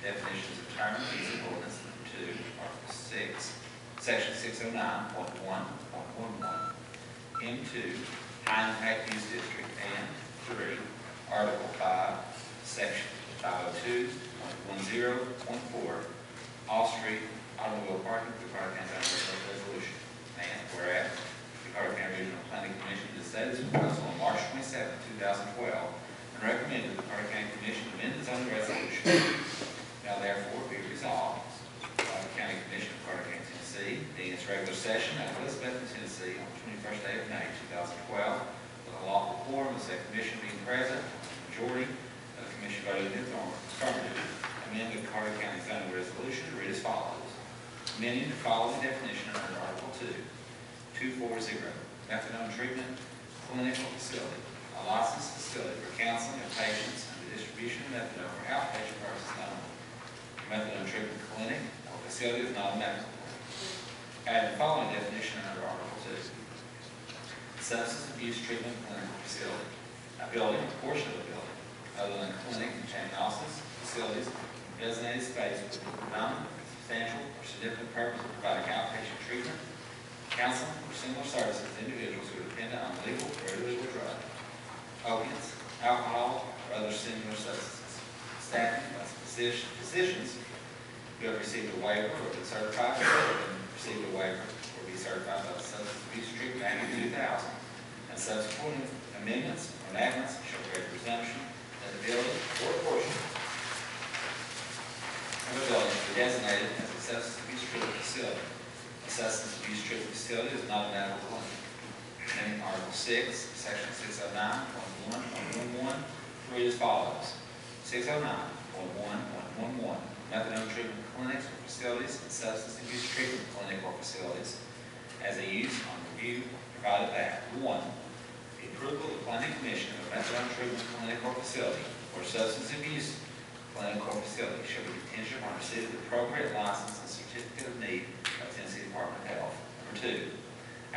Definitions of term and use of ordinance number 2, Article 6, Section 609.1.11, M2, High Impact Use District, and 3, Article 5, Section 502.10.4, off-street automobile parking for the Carter County Resolution. And whereas the Carter County Regional Planning Commission decided its proposal on March 27, 2012, and recommended the Carter County Commission amend the zoning resolution. Now therefore be resolved by the County Commission of Carter County, Tennessee, in its regular session at Elizabeth, Tennessee, on the 21st day of May, 2012, with a lawful quorum of the commission being present, the majority of the commission voted in the affirmative. Amend the Carter County zoning resolution to read as follows. Amending the following definition under Article 2.240, methadone treatment clinical facility, a licensed facility for counseling of patients and the distribution of methadone for outpatient purposes only. Methadone treatment clinic or facility is not a medical clinic. Add the following definition under Article 2. Substance abuse treatment clinical facility. A building or portion of a building, other than a clinic containing offices, facilities, designated space with predominant, substantial, or significant purpose of providing outpatient treatment, counseling, or similar services to individuals who are dependent on legal or illegal drugs, opiates, alcohol, or other similar substances. Staffing by physicians who have received a waiver or been certified, or have received a waiver or be certified by the Substance Abuse Treatment Act of 2000, and subsequent amendments or enactments shall create presumption that the building or a portion of a building should be designated as a substance abuse treatment facility. A substance abuse treatment facility is not a medical clinic. In Article 6, Section 609.1.11, read as follows. 609.1.11, methadone treatment clinics or facilities and substance abuse treatment clinic or facilities as a use on review provided that 1. The approval of the Planning Commission of a methadone treatment clinic or facility or substance abuse clinic or facility shall be contingent on receipt of the appropriate license and certificate of need of Tennessee Department of Health. Number 2.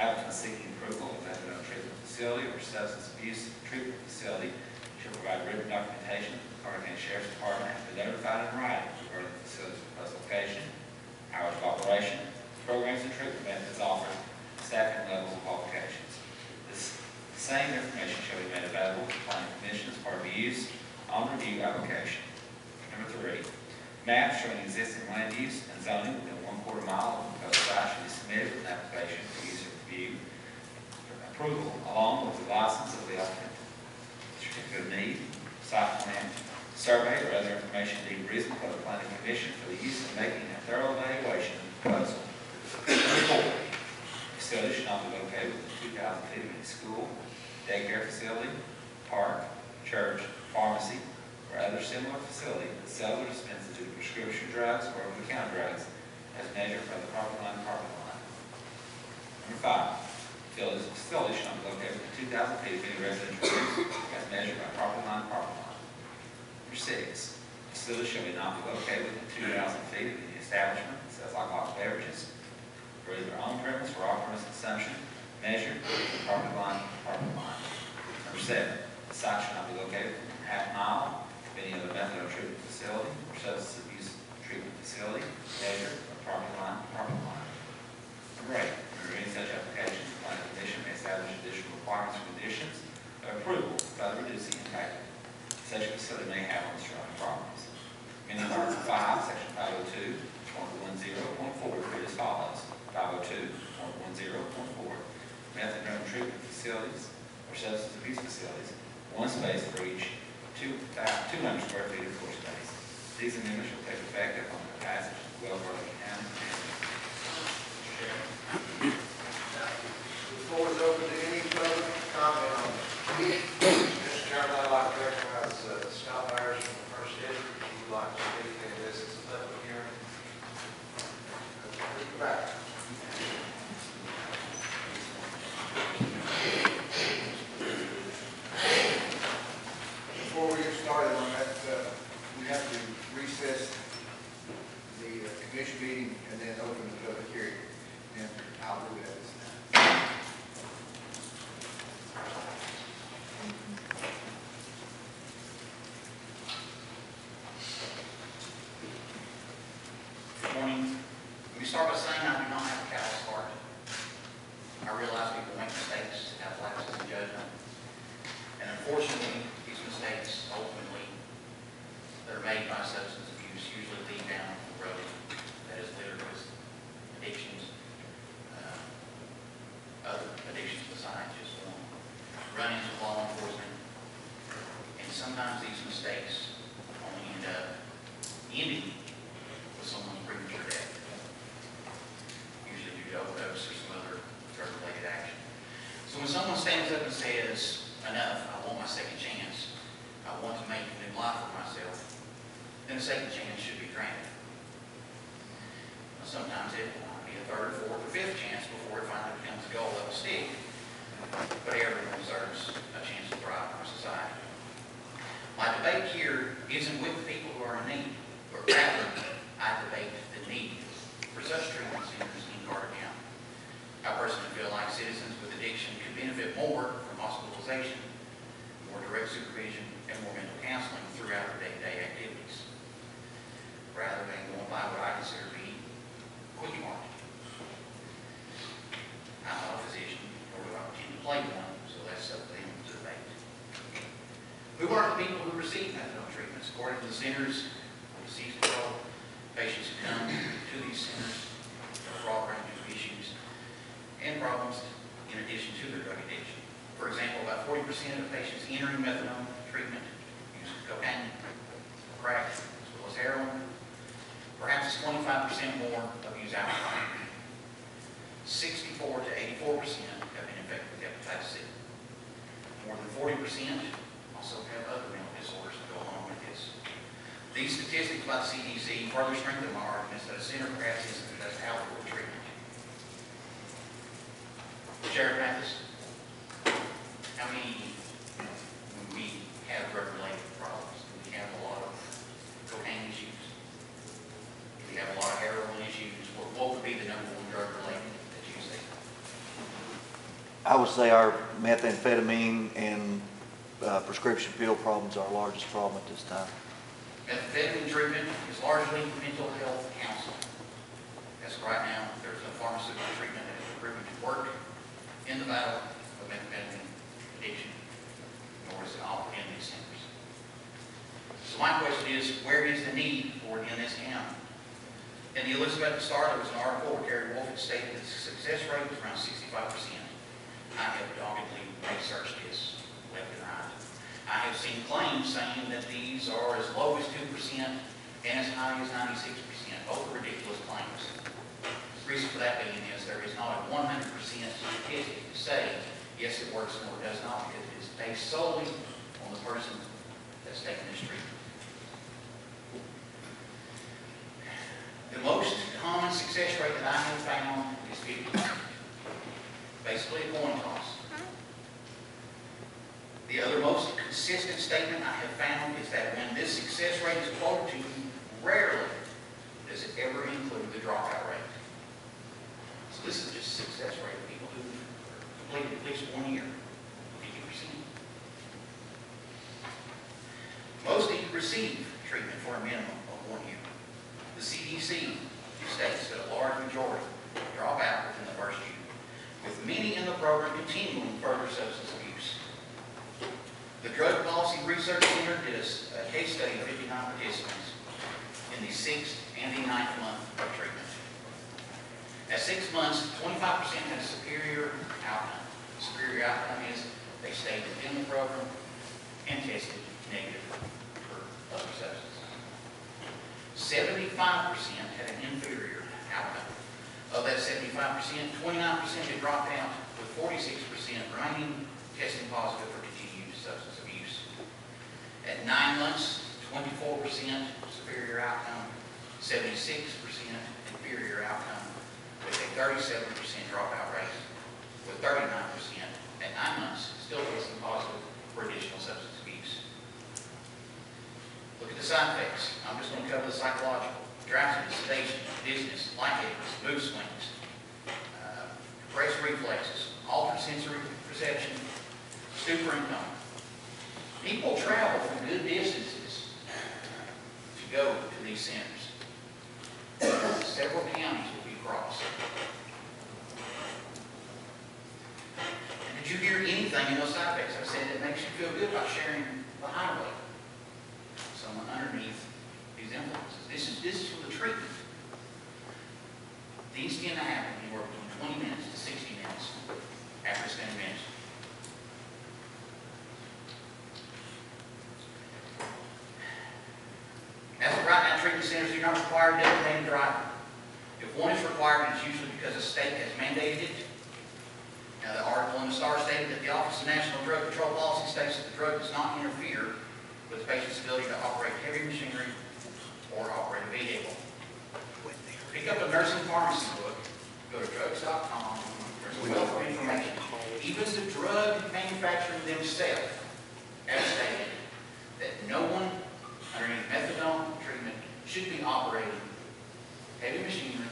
Applicants seeking approval of methadone treatment facility or substance abuse treatment facility shall provide written documentation that the Carter County Sheriff's Department has been notified in writing regarding the facility's proposed location, hours of operation, programs and treatment methods offered, staffing levels and qualifications. This same information shall be made available to the Planning Commission as part of the use on review application. Number 3. Maps showing existing land use and zoning within 1/4 mile of the proposed site should be submitted with an application for use of review approval along with the license of the applicant, certificate of need, site plan, survey, or other information deemed reasonable by the Planning Commission for the use of making a thorough evaluation of the proposal. Number 4. Facility should not be located within 2,000 feet of any school, daycare facility, park, church, pharmacy, or other similar facility that sells or dispenses either prescription drugs or over-the-counter drugs as measured by the property line. Number 5. Facility should not be located within 2,000 feet of any residential use as measured by property line. Number 6. Facility shall not be located within 2,000 feet of any establishment that sells alcoholic beverages for either on-premise or off-premise consumption measured by property line. Number 7. The site should not be located within 1/2 mile of any other methadone treatment facility or substance abuse treatment facility measured by property line. Number 8. Under any such application, the Planning Commission may establish additional requirements or conditions of approval by the reducing impact such a facility may have on the surrounding properties. In Article 5, Section 502.10.4, read as follows. 502.10.4, methadone treatment facilities or substance abuse facilities, one space for each 200 square feet of floor space. These amendments will take effect upon the passage of the Welfare of the County. The floor is open to any public comment on it. Mr. Chairman, I'd like to recognize Scott Myers from the First District. If you'd like to speak in this as a public hearing. Back. Before we get started on that, we have to recess the commission meeting and then open the public hearing. And I'll do that this time. start by saying I do not have a callous heart. I realize people make mistakes, have lapses in judgment. And unfortunately, these mistakes ultimately, they're made by substance abuse, usually lead down the road that is littered with addictions, other addictions besides just one. Run into law enforcement, and sometimes these mistakes only end up ending with someone's premature death, usually due to overdose or some other drug-related action. So when someone stands up and says, enough, I want my second chance, I want to make a new life for myself, then a second chance should be granted. Sometimes it might be a third, fourth, or fifth chance before it finally becomes a goal that will stick. But everyone deserves a chance to thrive in our society. My debate here isn't with the people who are in need, but rather I debate the need for such treatment centers in Carter County. I personally feel like citizens with addiction could benefit more from hospitalization, more direct supervision, and more mental counseling throughout their day-to-day activities, rather than going by what I consider to be quickie market. I'm not a physician, nor do I pretend to play one, so that's up to them to debate. Who are the people who receive methadone treatments? According to the Centers for Disease Control, patients who come to these centers have a broad range of issues and problems in addition to their drug addiction. For example, about 40% of patients entering methadone treatment use cocaine, crack, as well as heroin. Perhaps it's 25% more of use alcohol. 64 to 84% have been infected with hepatitis C. More than 40% also have other mental disorders that go along with this. These statistics by the CDC further strengthen my arguments that a center perhaps isn't the best outdoor treatment. Sheriff Mathis, how many, when we have drug-related problems, we have a lot of cocaine issues, we have a lot of heroin issues, what would be the number one drug-related that you see? I would say our methamphetamine and prescription pill problems are our largest problem at this time. Methamphetamine treatment is largely mental health counseling. As of right now, there's no pharmaceutical treatment that is proven to work in the battle of methamphetamine addiction, nor is it offered in these centers. So my question is, where is the need for it in this county? In the Elizabeth Star, there was an article where Gary Wolf had stated that the success rate was around 65%. I have doggedly researched this left and right. I have seen claims saying that these are as low as 2% and as high as 96%. Both are ridiculous claims. The reason for that being is there is not a 100% statistic to say, yes, it works, no, it does not, because it is based solely on the person that's taking this treatment. The most common success rate that I have found is 50%. Basically a coin toss. The other most consistent statement I have found is that when this success rate is quoted to you, rarely does it ever include the dropout rate. So this is just success rate of people who completed at least 1 year, 50%. Most need to receive treatment for a minimum of 1 year. The CDC states that a large majority drop out within the first year, with many in the program continuing further substance abuse. The Drug Policy Research Center did a case study of 59 participants in the 6th and the 9th month of treatment. At 6 months, 25% had a superior outcome. The superior outcome is they stayed within the program and tested negative for other substances. 75% had an inferior outcome. Of that 75%, 29% had dropped out, with 46% remaining testing positive for continued substance abuse. At 9 months, 24% superior outcome, 76% inferior outcome, with a 37% dropout rate, with 39% at 9 months still testing positive for additional substance abuse. Look at the side effects. I'm just going to cover the psychological. Drowsiness, sedation, dizziness, lightheadedness, mood swings, depressed reflexes, altered sensory perception, stupor and coma. People travel from good distances to go to these centers. Several counties will be cross. And did you hear anything in those side effects? I said it makes you feel good about sharing the highway. Someone underneath these influences. This is for the treatment. These tend to happen anywhere between 20 minutes to 60 minutes after spending minutes. As of right now, treatment centers are not required designated driver. If one is required, it's usually because the state has mandated it. Now, the article in the Star stated that the Office of National Drug Control Policy states that the drug does not interfere with the patient's ability to operate heavy machinery or operate a vehicle. Pick up a nursing pharmacy book, go to drugs.com, there's a wealth of information. Even the drug manufacturers themselves have stated that no one underneath methadone treatment should be operating heavy machinery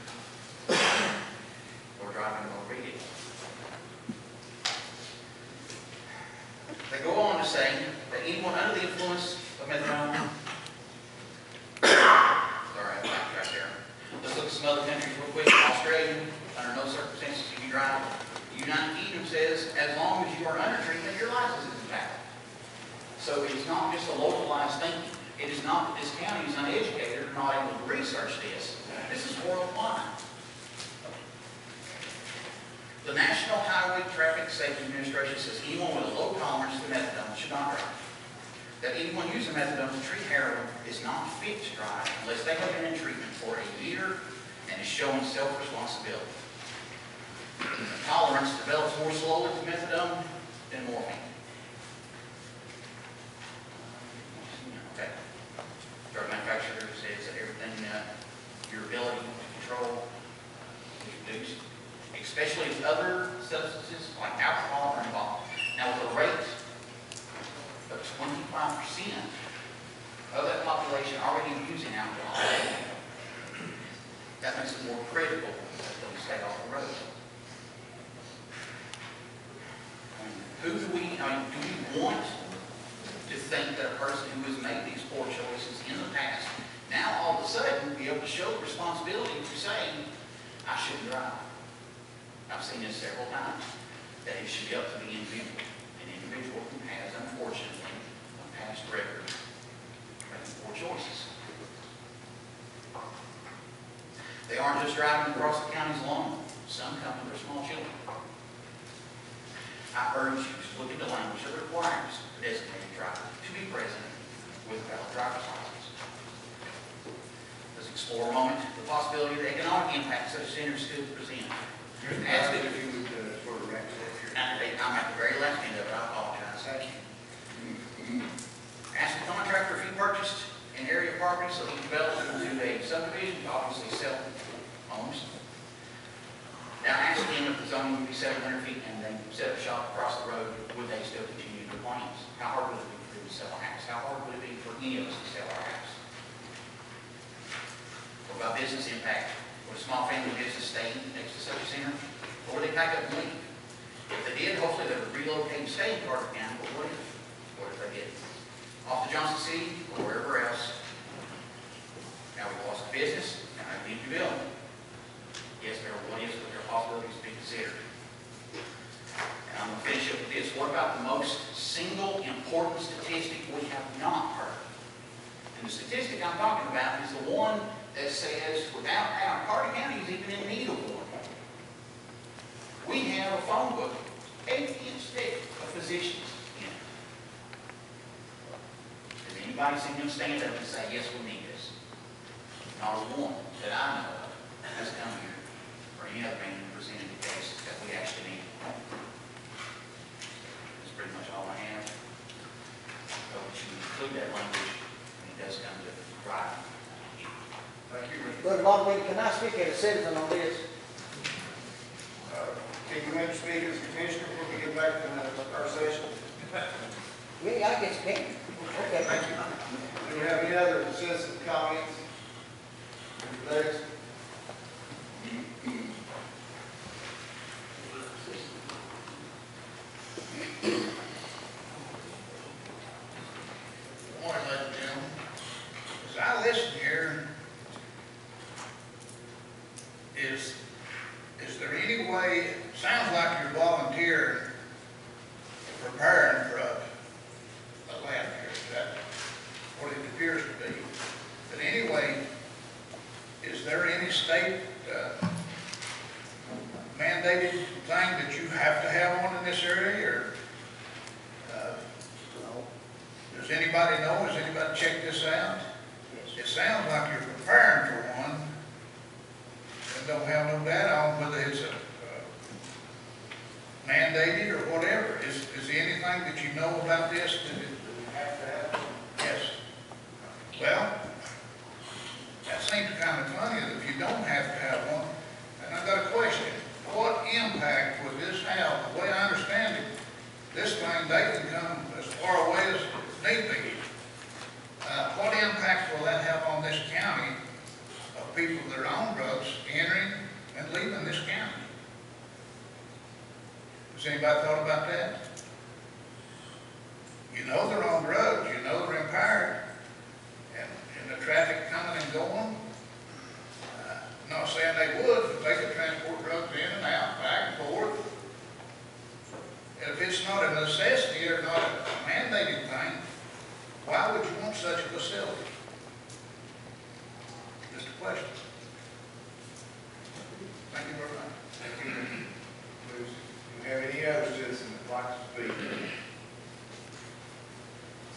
or driving a motor vehicle. They go on to say that anyone under the influence of methadone, sorry, I backtracked there. Let's look at some other countries real quick. Australia, under no circumstances can you drive. The United Kingdom says as long as you are under treatment, your license is invalid. So it's not just a localized thinking. It is not that this county is uneducated or not able to research this. This is worldwide. The National Highway Traffic Safety Administration says anyone with a low tolerance to methadone should not drive. That anyone using methadone to treat heroin is not fit to drive unless they have been in treatment for a year and is showing self-responsibility. Tolerance develops more slowly to methadone than morphine. Okay. Drug manufacturer says that everything, your ability to control is reduced, especially if other substances like alcohol are involved. Now, with a rate of 25% of that population already using alcohol, that makes it more critical that they stay off the road. Do we want to think that a person who has made these poor choices in the past, now all of a sudden be able to show responsibility for saying, I shouldn't drive? I've seen this several times, that it should be up to the individual. An individual who has, unfortunately, a past record of making poor choices. They aren't just driving across the counties alone. Some come with their small children. I urge you to look at the language that requires the designated driver to be present with a valid driver's license. Let's explore a moment the possibility of the economic impact such centers could present. Ask it if you would sort of rank it here. I'm at the very last end of it. I apologize. Thank you. Ask the contractor if he purchased an area of property so he developed it into a subdivision, obviously sell homes. Now ask him if the zoning would be 700 feet and they set up shop across the road, would they still continue the claims? How hard would it be for them to sell a house? How hard would it be for any of us to sell our house? What about business impact? Would a small family business stay next to such a center? Or would they pack up and leave? If they did, hopefully they would relocate and stay in Carter County, but what if they did? Off to Johnson City or wherever else. Now we've lost the business, now I need to build. Yes, there are what ifs, but there are possibilities to be considered. And I'm going to finish up with this. What about the most single important statistic we have not heard? And the statistic I'm talking about is the one that says, without doubt, Carter County is even in need of one. We have a phone book, 8-inch thick, of physicians in it. Has anybody seen them stand up and say, yes, we need this? Not a one that I know of has come here or any other man presented the case that we actually need. That's pretty much all I have. So we should include that language when it does come to driving. Thank you, Mr. Brother Lockwood, can I speak as a citizen on this? Can you maybe speak as a commissioner before we get back to our session? Yeah, I guess you can. Okay. Thank you. Do we have any other citizen comments? Lex? Morning, ladies and gentlemen. As I listen here, is is there any state mandated thing that you have to have one in this area, or does anybody know, has anybody checked this out? It sounds like you're preparing for one, and don't have no data on whether it's mandated or whatever. Is there anything that you know about this that we have to have? Yes. Well, that seems kind of funny that if you don't have to have one. And I've got a question. What impact would this have? The way I understand it, this thing, they can come as far away as need be. What impact will that have on this county of people that are on drugs entering and leaving this county? Has anybody thought about that? You know they're on drugs, you know they're impaired, and the traffic coming and going. Not saying they would, but they could transport drugs in and out, back and forth. And if it's not a necessity or not a mandated thing, why would you want such a facility? Just a question. Thank you very much. Thank you. Do you have any other citizens that like to speak?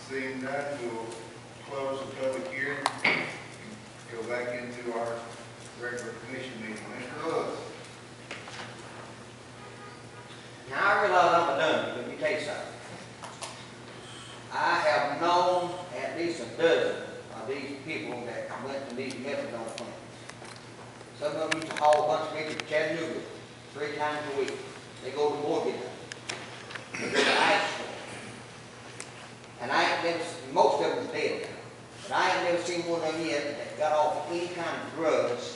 Seeing none, we'll close the public hearing and go back into our regular commission meeting. Mr. Lewis. Now, I realize I'm a dummy, but let me tell you something. I have known at least a dozen of these people that went to these methadone plants. Some of them used to haul a bunch of people to Chattanooga 3 times a week. They go to Morgan. They go to ice cream. And I ain't never, most of them's dead now. But I ain't never seen one of them yet that got off any kind of drugs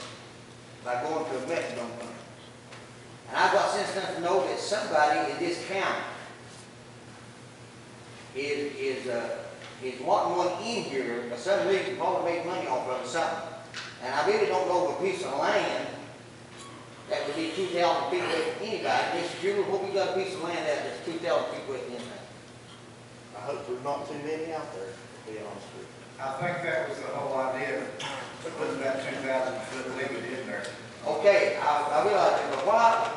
by going to a methadone plant. And I've got sense enough to know that somebody in this county is wanting one in here for some reason, probably make money off of it or something. And I really don't know of a piece of land that would be 2,000 feet away from anybody. Mr. Jewell, what we got a piece of land that's 2,000 feet away from anybody? I hope there's not too many out there, to be honest with you. I think that was the whole idea, putting that 2,000 foot limit in there. Okay, I realize that, but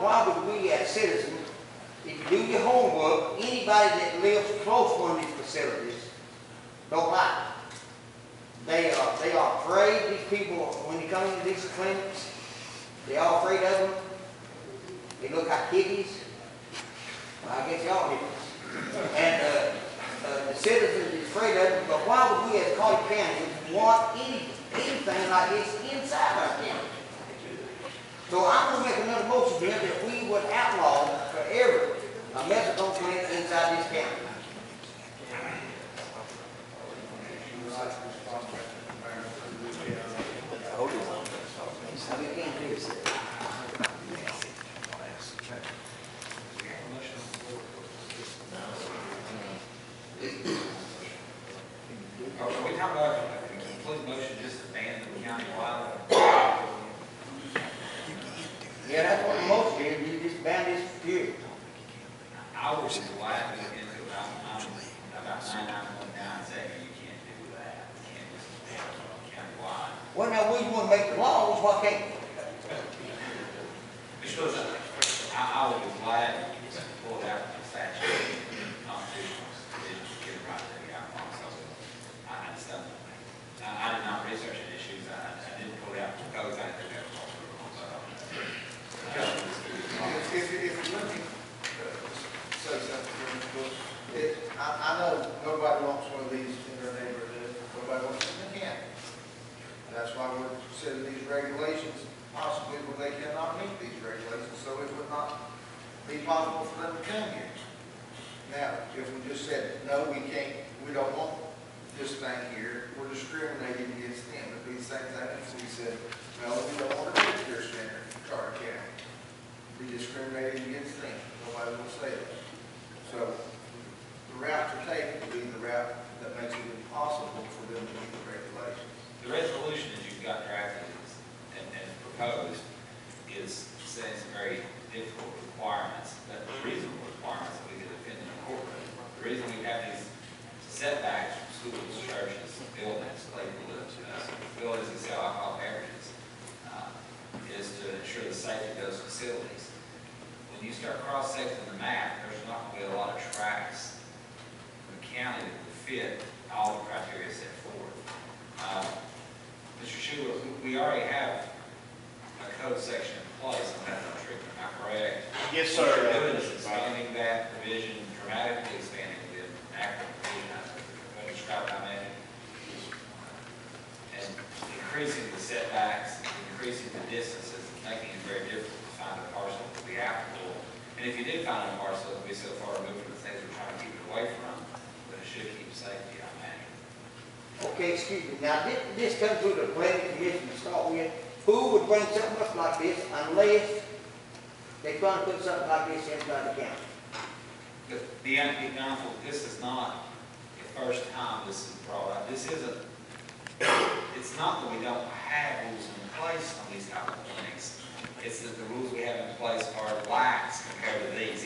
why would we as citizens, if you do your homework, anybody that lives close to one of these facilities don't like it. They are afraid, these people, when they come into these clinics, they are afraid of them. They look like hippies. Well, I guess y'all hippies. And the citizens is afraid of them, but why would we as Carter County want anything like this inside our county? So I'm going to make another motion here that we would outlaw forever a methadone plant inside this county. We can't do this. Are we talking about a complete motion just to ban the county-wide? Yeah, that's what the motion is. You just ban this period. I would be glad to look into about 99.9 saying you can't do that. You can't just ban it county-wide. Well, now we want to make the laws, why can't we? Because I would be glad to pull it out of the statute, constitutional provisions to get it right there, so I just don't know. I did not research any issues, I didn't pull it out because I think that was all If you're looking, say something, I know nobody wants one of these in their neighborhood, nobody wants it in the county. That's why we're setting these regulations, possibly where they cannot meet these regulations, so it would not be possible for them to come here. Now, if we just said, no, we can't, we don't want this thing here, we're discriminating against them. It'd be the same thing if we said, no, we don't want a daycare center in Carter County. Be discriminating against them. Nobody will say that. So the route to take would be the route that makes it impossible for them to meet the regulations. The resolution that you've got drafted and proposed is setting some very difficult requirements, but reasonable requirements that we could defend in a courtroom. The reason we have these setbacks from schools, churches, buildings, buildings that sell alcohol beverages facilities. When you start cross-sectioning the map, there's not going to be a lot of tracks in the county that would fit all the criteria set forth. Mr. Schuler, we already have a code section in place on methadone treatment, am I correct? Yes, What sir. you're doing is expanding that provision, dramatically expanding the active provision, I described how many, and increasing the setbacks, increasing the distances, making it very difficult to find a parcel that would be applicable. And if you did find a parcel that would be so far removed from the things we're trying to keep it away from, that it should keep safety, I imagine. Okay, excuse me, now, this comes through the planning commission to start with. Who would bring something up like this unless they try to put something like this inside the county? This is not the first time this is brought up. This isn't, it's not that we don't have rules in place on these type of clinics. It's that the rules we have in place are lax compared to these.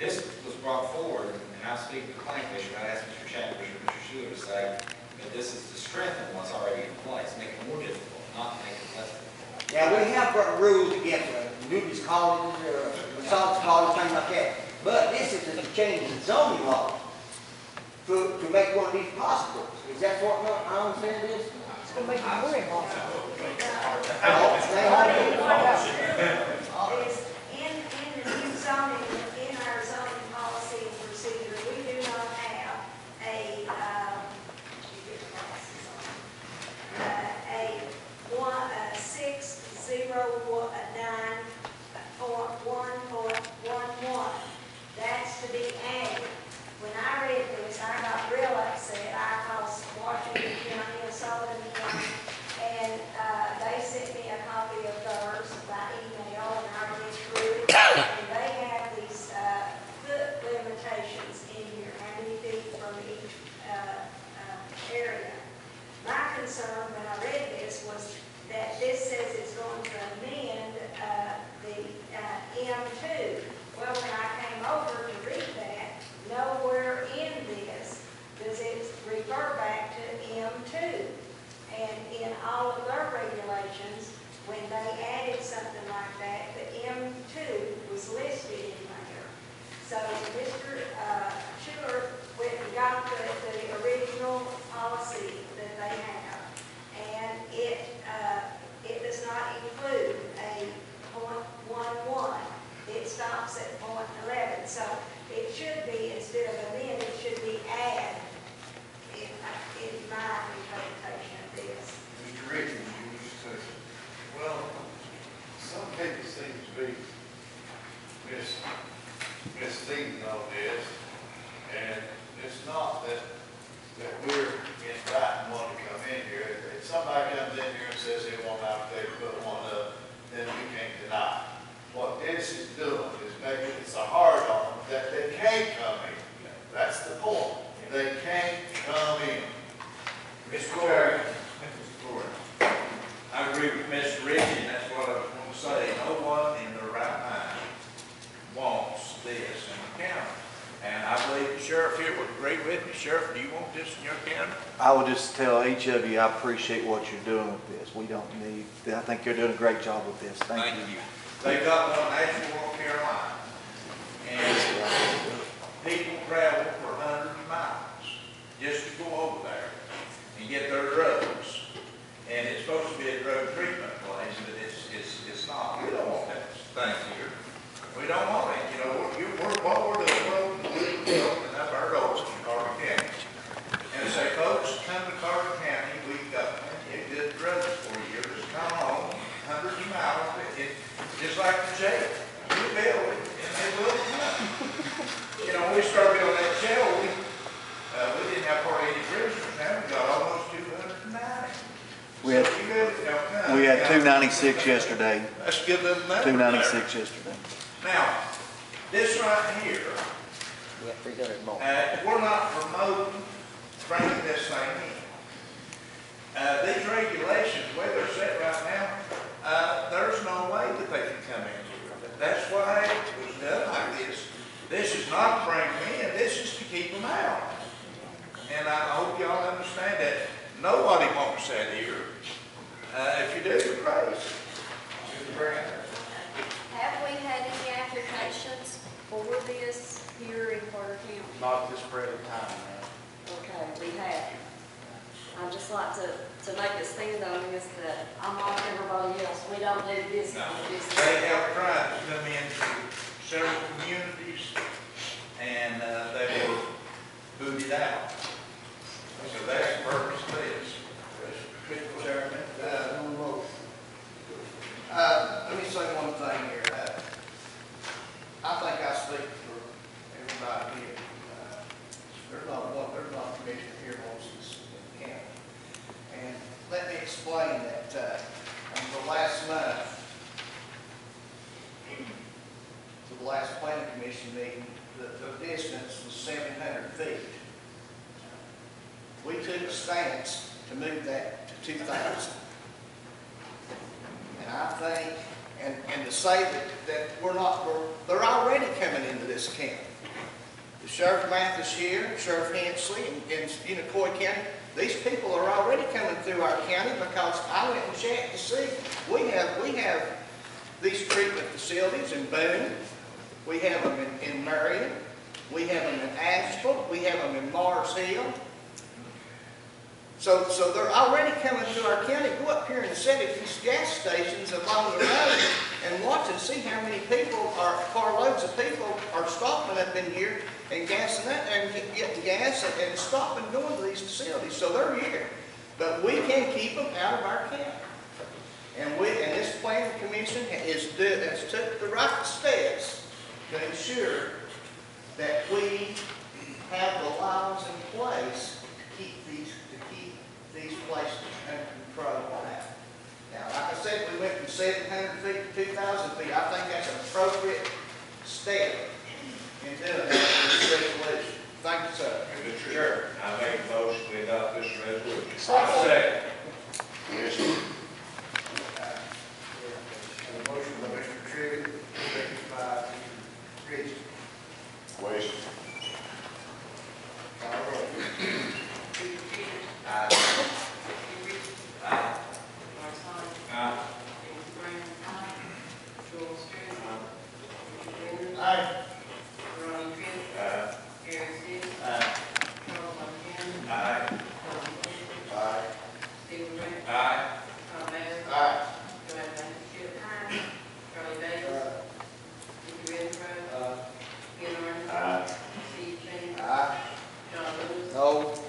This was brought forward, and I speak to the planning commission, I asked Mr. Chambers or Mr. Schuler to say that this is to strengthen what's already in place, make it more difficult, not to make it less difficult. Now, we have got rules against nudist colleges or massage colleges, things like that. But this is to change the zoning law to make one of these possible. Is that what I understand this? It's going to make it more impossible. Is in the new zoning, in our zoning policy and procedure, we do not have a 609.1.11. That's to be added. When I read this, I got real upset. I was Washington County and Sullivan County, and they sent me a copy of theirs by email, and I read through it. And they have these foot limitations in here, how many feet from each area. My concern when I read this was that this says it's going to amend the M2. Well, when I came over to read that, nowhere in this does it refer back to M2. And in all of their regulations, when they added something like that, the M2 was listed in there. So Mr. Schuler went and got the original policy that they have, and it does not include a .11. It stops at .11. So it should be, instead of amend, it should be add, in my interpretation of this. Mr. Richards, you wish to say something? Well, some people seem to be misleading on this, and it's not that we're inviting one to come in here. If somebody comes in here and says they want out, they put one up, then we can't deny. What this is doing is making it a hard on that they can't come in. That's the point. They can't come in. Mr. Chairman, I agree with Mr. Ritchie, and that's what I was going to say. No one in their right mind wants this in the county. And I believe the sheriff here would agree with me. Sheriff, do you want this in your county? I would just tell each of you, I appreciate what you're doing with this. We don't need, I think you're doing a great job with this. Thank you. They got one in Asheville, North Carolina. And people travel for hundreds of miles just to go over there and get their drugs. And it's supposed to be a drug treatment place, but it's not. We don't want that thing here. We don't want it. You know, what we're doing, we're opening up our doors in Carter County. And say, folks, come to Carter County, we've got plenty of good drugs for you. Just come home, hundreds of miles, just like the jail. You build it, and they will come. You know, when we started building that jail, we didn't have hardly any prisoners. Now we got almost 290. We had 296 yesterday. That's a good little number. 296 yesterday. Now, this right here, We have 300 more. we're not promoting bringing this thing in. These regulations, the way they're set right now, there's no way that they can come in here. That's why it was done like this. This is not to bring them in, this is to keep them out. And I hope y'all understand that. Nobody wants that here. If you do, you're crazy. Have before this here in Carter County? Not this present time, man. Okay, we have. I'd just like to make it stand on this that I'm like everybody else. We don't do this. No. They have tried to come into several communities, and they were booted out. So that's the purpose of this. Mr. Chairman, let me say one thing here. I think I speak for everybody here. There's not a commissioner here wants this in the county. And let me explain that, the last month, the last planning commission meeting, the distance was 700 feet. We took a stance to move that to 2,000. And I think, and to say that they're already coming into this county. The Sheriff Mathis here, Sheriff Hensley, in Unicoi County, these people are already coming through our county because I went and checked to see. We have these treatment facilities in Boone. We have them in Marion. We have them in Asheville. We have them in Mars Hill. So they're already coming through our county. Go up here and set at these gas stations along the road and watch and see how many people, carloads of people are stopping up in here and gassing up and getting gas and stopping going to these facilities. So they're here. But we can keep them out of our county. And this planning commission has took the right steps to ensure that we have the laws in place to keep these places under control now. Now, like I said, we went from 700 feet to 2,000 feet. I think that's an appropriate step in doing this resolution. Thank you, sir. Mr. Chair, I make a motion to adopt this resolution. Second. Yes. A motion by Mr. Trigg, second by Mr. Ridge. Waste. All right. Aye. No.